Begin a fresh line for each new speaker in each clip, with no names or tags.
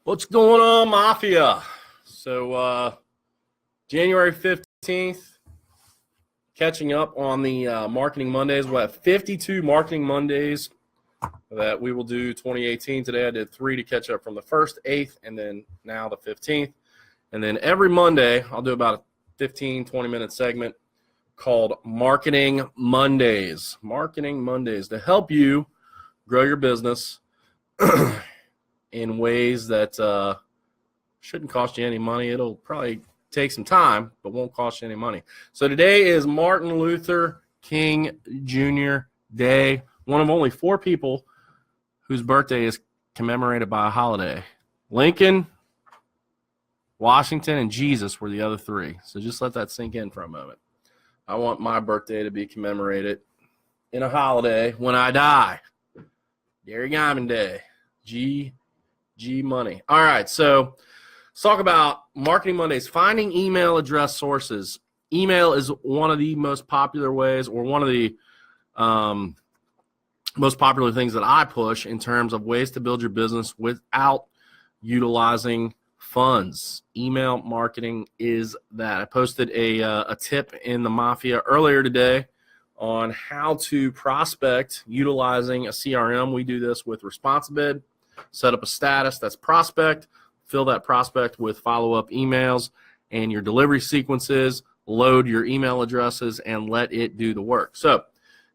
What's going on, Mafia? So, January 15th, catching up on the Marketing Mondays. We'll have 52 Marketing Mondays that we will do 2018. Today I did 3 to catch up from the 1st, 8th, and then now the 15th. And then every Monday, I'll do about a 15, 20-minute segment called Marketing Mondays. Marketing Mondays to help you grow your business in ways that shouldn't cost you any money. It'll probably take some time, but won't cost you any money. So today is Martin Luther King Jr. Day, one of only 4 people whose birthday is commemorated by a holiday. Lincoln, Washington, and Jesus were the other 3. So just let that sink in for a moment. I want my birthday to be commemorated in a holiday when I die. Gary Geiman Day. G money. All right, so let's talk about Marketing Mondays. Finding email address sources. Email is one of the most popular ways, or one of the most popular things that I push in terms of ways to build your business without utilizing funds. Email marketing is that. I posted a tip in the Mafia earlier today on how to prospect utilizing a CRM. We do this with ResponsiBid. Set up a status that's prospect, fill that prospect with follow-up emails and your delivery sequences, load your email addresses, and let it do the work. So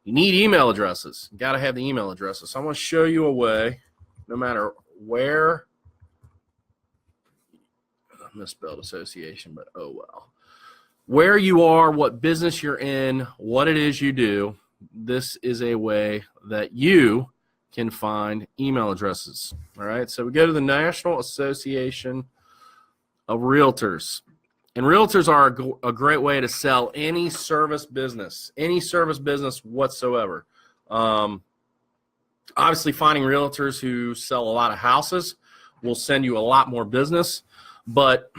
you need email addresses. You got to have the email addresses. So I'm going to show you a way, no matter where, I misspelled association, but oh well. Where you are, what business you're in, what it is you do, this is a way that you can find email addresses. All right, so we go to the National Association of Realtors. And realtors are a great way to sell any service business whatsoever. Obviously, finding realtors who sell a lot of houses will send you a lot more business, but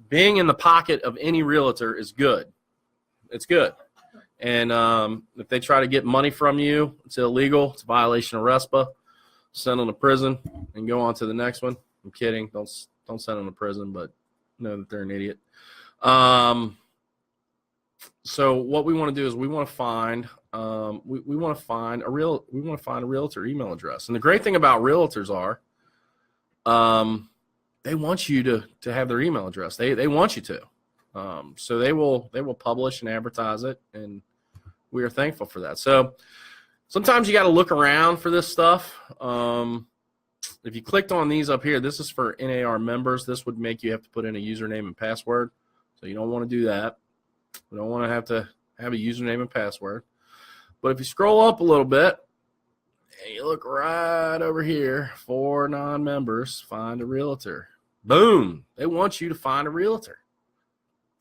being in the pocket of any realtor is good. It's good. And if they try to get money from you, it's illegal. It's a violation of RESPA. Send them to prison and go on to the next one. I'm kidding. Don't send them to prison, but know that they're an idiot. So what we want to do is we want to find a realtor email address. And the great thing about realtors are they want you to have their email address. They want you to. So they will publish and advertise it, and we are thankful for that. So sometimes you got to look around for this stuff. If you clicked on these up here, this is for NAR members. This would make you have to put in a username and password. So you don't want to do that. We don't want to have a username and password. But if you scroll up a little bit and you look right over here for non-members, find a realtor. Boom. They want you to find a realtor.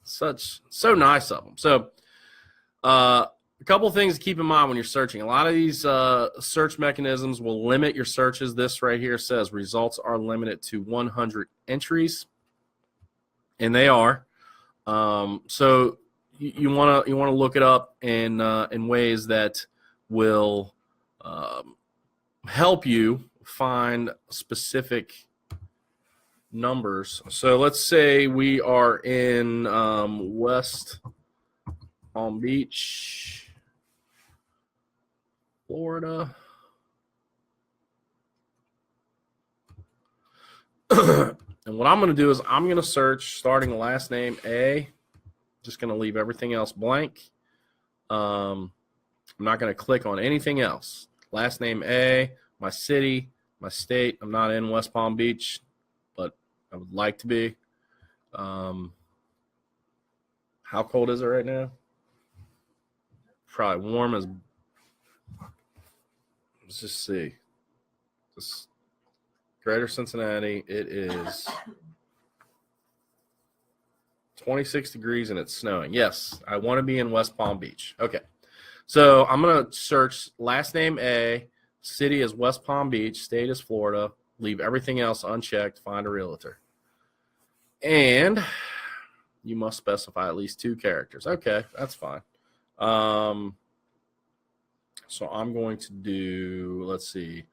So nice of them. So a couple of things to keep in mind when you're searching. A lot of these search mechanisms will limit your searches. This right here says results are limited to 100 entries, and they are. So you want to look it up in ways that will help you find specific numbers. So let's say we are in West Palm Beach, Florida. And what I'm going to do is I'm going to search starting last name A. Just going to leave everything else blank. I'm not going to click on anything else. Last name A, my city, my state. I'm not in West Palm Beach, but I would like to be. How cold is it right now? Probably warm as. Let's just see. This Greater Cincinnati, it is 26 degrees and it's snowing. Yes, I want to be in West Palm Beach. Okay. So I'm going to search last name A, city is West Palm Beach, state is Florida, leave everything else unchecked, find a realtor. And you must specify at least 2 characters. Okay, that's fine. So I'm going to do, let's see,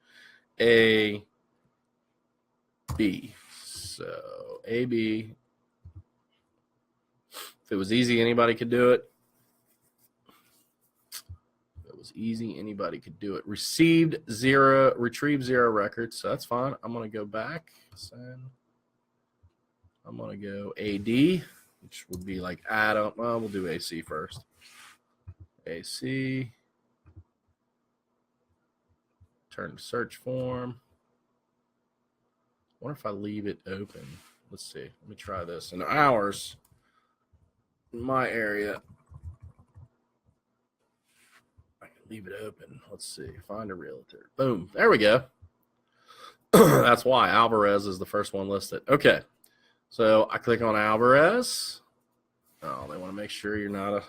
A, B, So AB, if it was easy, anybody could do it. If it was easy, anybody could do it. Retrieved 0 records. So that's fine. I'm going to go back. Send. I'm going to go AD, which would be like Adam. Well, we'll do AC first. AC. Turn to search form. I wonder if I leave it open. Let's see. Let me try this. In ours, in my area, I can leave it open. Let's see. Find a realtor. Boom. There we go. That's why Alvarez is the first one listed. Okay. So I click on Alvarez. Oh, they want to make sure you're not a.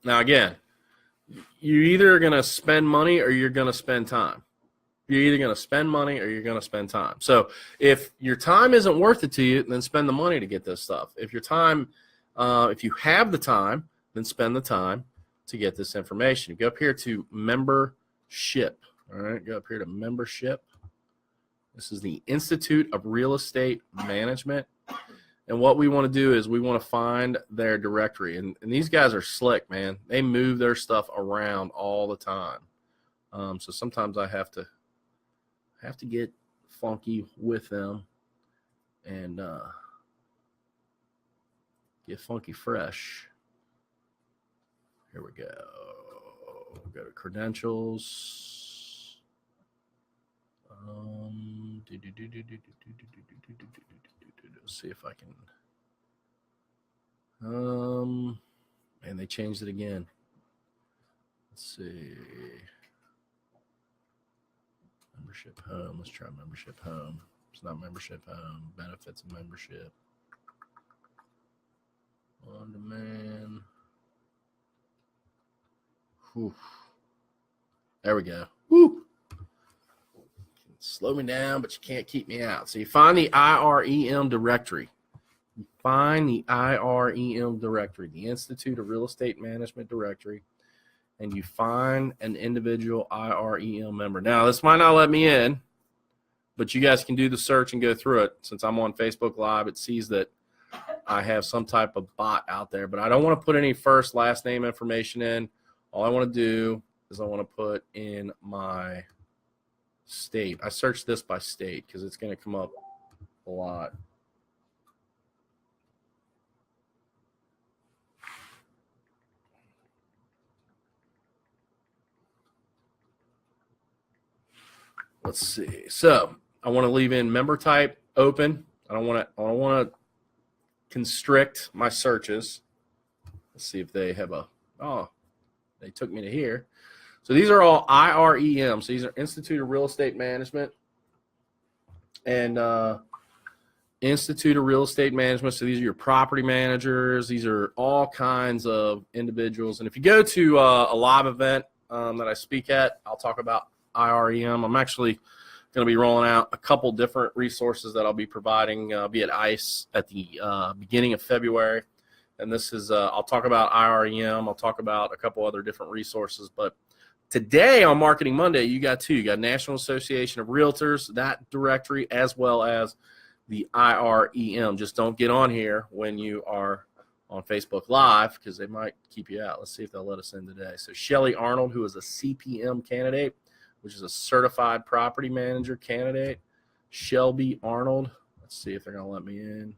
Now, again, you're either going to spend money or you're going to spend time. You're either going to spend money or you're going to spend time. So if your time isn't worth it to you, then spend the money to get this stuff. If your time, if you have the time, then spend the time to get this information. Go up here to membership. All right, go up here to membership. This is the Institute of Real Estate Management. And what we want to do is we want to find their directory. And these guys are slick, man. They move their stuff around all the time. So sometimes I have to get funky with them and get funky fresh. Here we go. Go to credentials. Let's see if I can. And they changed it again. Let's see. Membership home. Let's try membership home. It's not membership home. Benefits of membership. On demand. Whew. There we go. Woo. Slow me down, but you can't keep me out. So you find the IREM directory. You find the IREM directory, the Institute of Real Estate Management directory, and you find an individual IREM member. Now, this might not let me in, but you guys can do the search and go through it. Since I'm on Facebook Live, it sees that I have some type of bot out there, but I don't want to put any first, last name information in. All I want to do is I want to put in my state. I searched this by state because it's going to come up a lot. Let's see. So I want to leave in member type open. I don't want to constrict my searches. Let's see if they have they took me to here. So these are all IREM. So these are Institute of Real Estate Management and Institute of Real Estate Management. So these are your property managers. These are all kinds of individuals. And if you go to a live event that I speak at, I'll talk about IREM. I'm actually going to be rolling out a couple different resources that I'll be providing. I'll be at ICE at the beginning of February. And this is, I'll talk about IREM. I'll talk about a couple other different resources. But today on Marketing Monday, you got two. You got National Association of Realtors, that directory, as well as the IREM. Just don't get on here when you are on Facebook Live because they might keep you out. Let's see if they'll let us in today. So Shelly Arnold, who is a CPM candidate, which is a certified property manager candidate. Shelby Arnold. Let's see if they're going to let me in.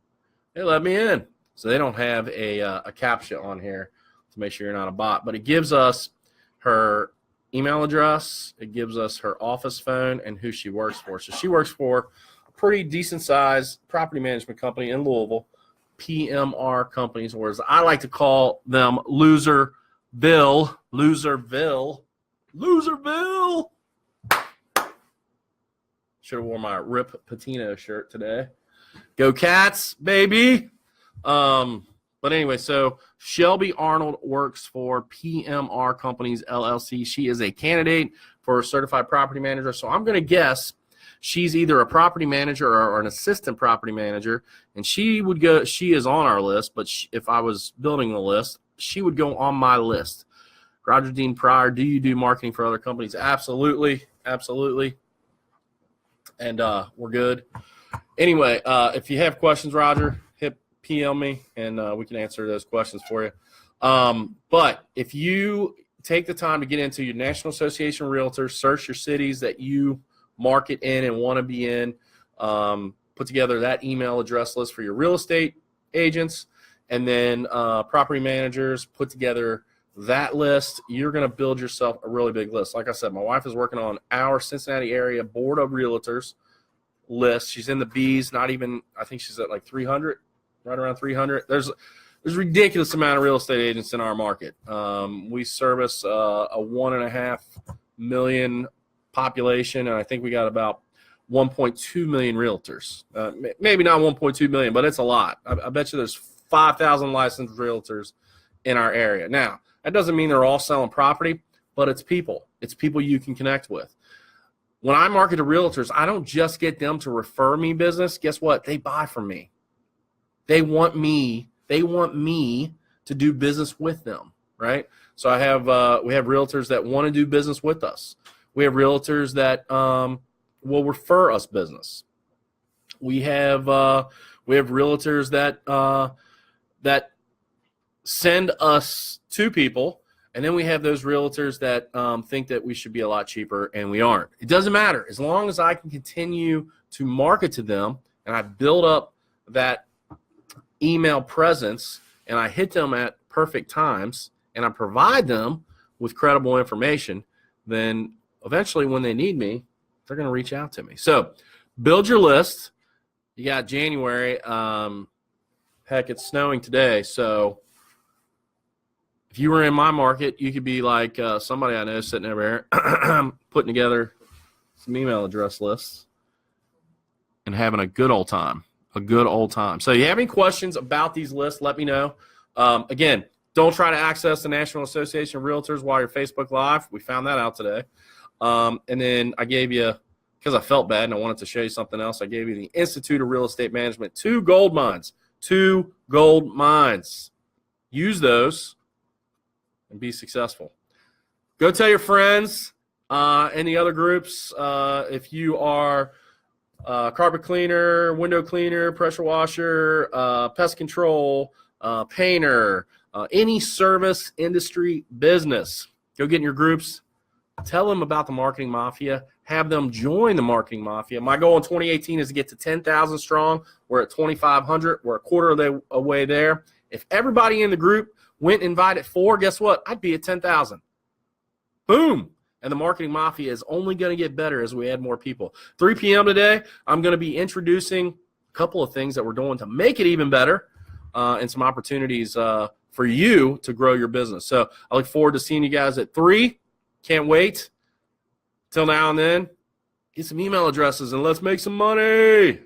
They let me in. So they don't have a CAPTCHA on here to make sure you're not a bot. But it gives us her email address. It gives us her office phone and who she works for. So she works for a pretty decent-sized property management company in Louisville, PMR Companies, or as I like to call them, Loserville. Should have worn my Rip Pitino shirt today. Go Cats, baby. But anyway, so Shelby Arnold works for PMR Companies, LLC. She is a candidate for a certified property manager. So I'm going to guess she's either a property manager or an assistant property manager. And she is on our list, but if I was building the list, she would go on my list. Roger Dean Pryor, do you do marketing for other companies? Absolutely. Absolutely. and we're good. Anyway, if you have questions, Roger, hit PM me, and we can answer those questions for you. But if you take the time to get into your National Association of Realtors, search your cities that you market in and want to be in, put together that email address list for your real estate agents, and then property managers, put together that list. You're going to build yourself a really big list. Like I said, my wife is working on our Cincinnati area board of realtors list. She's in the B's, not even, I think she's at like 300, right around 300. There's a ridiculous amount of real estate agents in our market. We service a 1.5 million population, and I think we got about 1.2 million realtors. Maybe not 1.2 million, but it's a lot. I bet you there's 5,000 licensed realtors in our area. Now, that doesn't mean they're all selling property, but it's people. It's people you can connect with. When I market to realtors, I don't just get them to refer me business. Guess what? They buy from me. They want me to do business with them, right? So we have realtors that want to do business with us. We have realtors that will refer us business. We have realtors that send us to people, and then we have those realtors that think that we should be a lot cheaper, and we aren't. It doesn't matter. As long as I can continue to market to them and I build up that email presence and I hit them at perfect times and I provide them with credible information, then eventually when they need me, they're going to reach out to me. So build your list. You got January. Heck, it's snowing today, so if you were in my market, you could be like somebody I know sitting over here putting together some email address lists and having a good old time. So you have any questions about these lists, let me know. Again, don't try to access the National Association of Realtors while you're Facebook Live. We found that out today. And then I gave you, because I felt bad and I wanted to show you something else, I gave you the Institute of Real Estate Management, 2 gold mines. Use those and be successful. Go tell your friends in the other groups. If you are carpet cleaner, window cleaner, pressure washer, pest control, painter, any service industry business, go get in your groups. Tell them about the Marketing Mafia. Have them join the Marketing Mafia. My goal in 2018 is to get to 10,000 strong. We're at 2,500. We're a quarter of the way there. If everybody in the group went and invited 4, guess what? I'd be at 10,000. Boom. And the Marketing Mafia is only going to get better as we add more people. 3 p.m. today, I'm going to be introducing a couple of things that we're doing to make it even better and some opportunities for you to grow your business. So I look forward to seeing you guys at 3. Can't wait. Till now and then, get some email addresses and let's make some money.